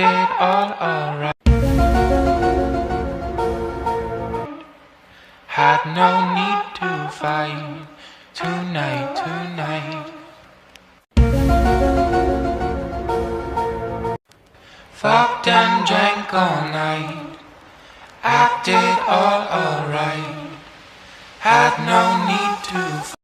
Acted all alright. Had no need to fight tonight. Fucked and drank all night. Acted all alright. Had no need to fight.